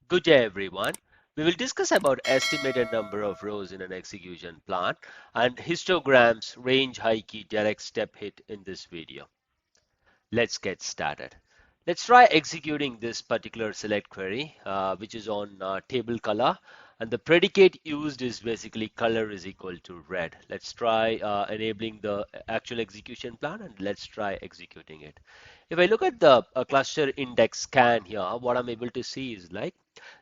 Good day, everyone. We will discuss about estimated number of rows in an execution plan and histograms, range, high key, direct step hit in this video. Let's get started. Let's try executing this particular select query, which is on table color. And the predicate used is basically color is equal to red. Let's try enabling the actual execution plan and let's try executing it. If I look at the cluster index scan here, what I'm able to see is like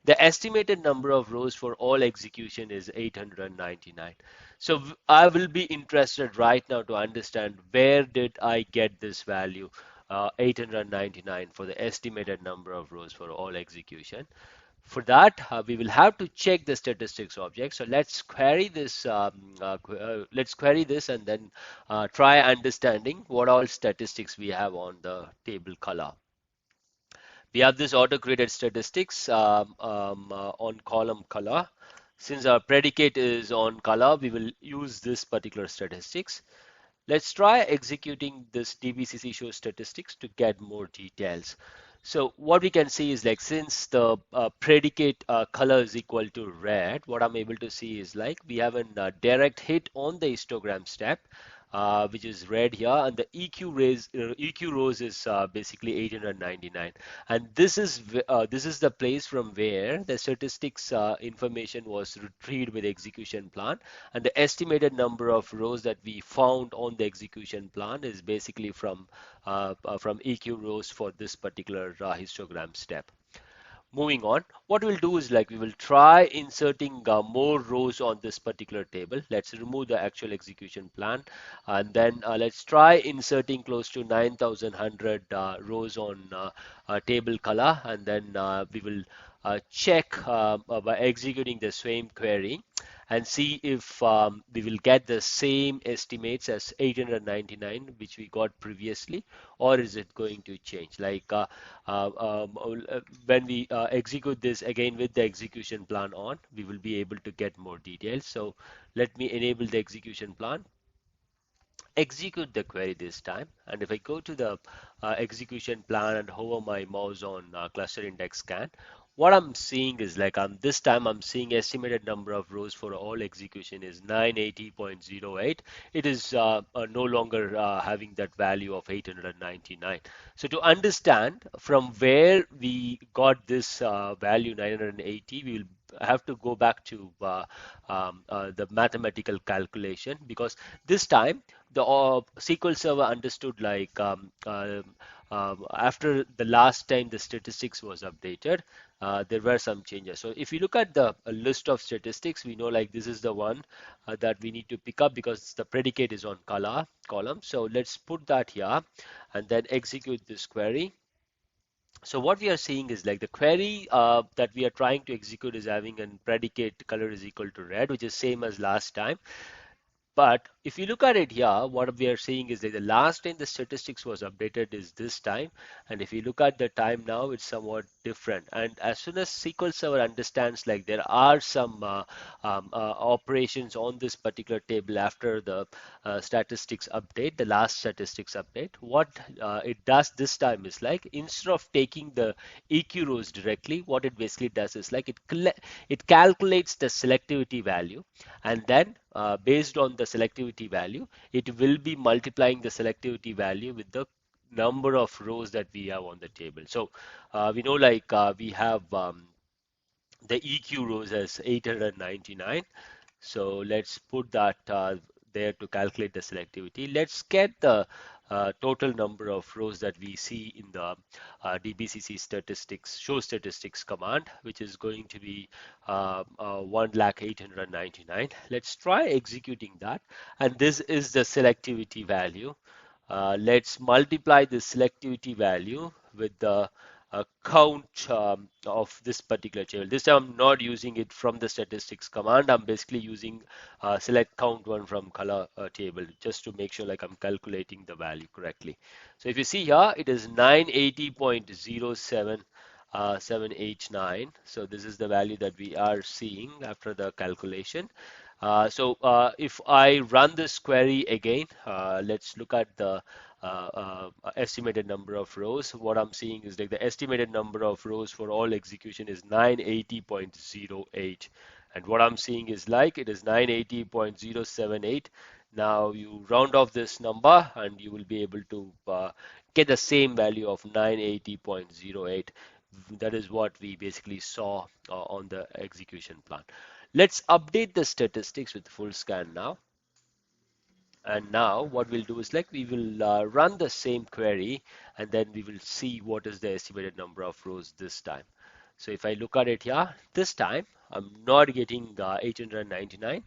the estimated number of rows for all execution is 899. So I will be interested right now to understand where did I get this value 899 for the estimated number of rows for all execution. For that, we will have to check the statistics object. So let's query this. Let's query this and then try understanding what all statistics we have on the table color. We have this auto-created statistics on column color. Since our predicate is on color, we will use this particular statistics. Let's try executing this DBCC show statistics to get more details. So what we can see is like since the predicate color is equal to red, what I'm able to see is like we have a direct hit on the histogram step, which is red here, and the EQ rows is basically 899, and this is the place from where the statistics information was retrieved with the execution plan, and the estimated number of rows that we found on the execution plan is basically from EQ rows for this particular histogram step. Moving on, what we'll do is like we will try inserting more rows on this particular table. Let's remove the actual execution plan and then let's try inserting close to 9100 rows on table color, and then we will check by executing the same query and see if we will get the same estimates as 899 which we got previously, or is it going to change like when we execute this again with the execution plan on, we will be able to get more details. So let me enable the execution plan, execute the query this time, and if I go to the execution plan and hover my mouse on cluster index scan, what I'm seeing is like this time I'm seeing estimated number of rows for all execution is 980.08. It is no longer having that value of 899. So to understand from where we got this value 980, we will have to go back to the mathematical calculation, because this time the SQL Server understood like after the last time the statistics was updated, there were some changes. So if you look at the list of statistics, we know like this is the one that we need to pick up because the predicate is on column. So let's put that here and then execute this query. So what we are seeing is like the query that we are trying to execute is having a predicate color is equal to red, which is same as last time. But if you look at it here, what we are seeing is that the last time the statistics was updated is this time. And if you look at the time now, it's somewhat different. And as soon as SQL Server understands like there are some operations on this particular table after the statistics update, the last statistics update, what it does this time is like instead of taking the EQ rows directly, what it basically does is like it calculates the selectivity value, and then based on the selectivity value, it will be multiplying the selectivity value with the number of rows that we have on the table. So we know like we have the EQ rows as 899. So let's put that there to calculate the selectivity. Let's get the total number of rows that we see in the DBCC statistics show statistics command, which is going to be 1,899. Let's try executing that, and this is the selectivity value. Let's multiply the selectivity value with the count of this particular table. This time I'm not using it from the statistics command. I'm basically using select count one from color table just to make sure like I'm calculating the value correctly. So if you see here, it is 980.07 789. So this is the value that we are seeing after the calculation. If I run this query again, let's look at the estimated number of rows. What I'm seeing is like the estimated number of rows for all execution is 980.08. And what I'm seeing is like it is 980.078. Now you round off this number and you will be able to get the same value of 980.08. That is what we basically saw on the execution plan. Let's update the statistics with full scan now. And now what we'll do is like we will run the same query and then we will see what is the estimated number of rows this time. So if I look at it here, this time I'm not getting 899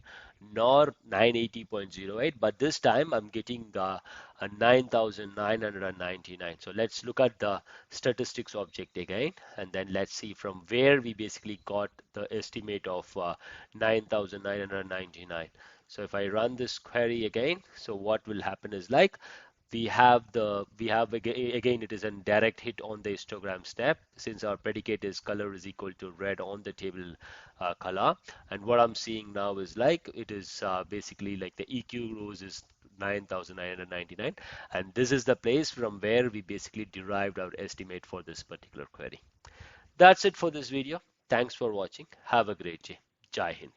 nor 980.08, but this time I'm getting 9,999. So let's look at the statistics object again, and then let's see from where we basically got the estimate of 9,999. So if I run this query again, so what will happen is like we have again it is a direct hit on the histogram step since our predicate is color is equal to red on the table color. And what I'm seeing now is like it is basically like the EQ rows is 9,999, and this is the place from where we basically derived our estimate for this particular query. That's it for this video. Thanks for watching. Have a great day. Jai Hind.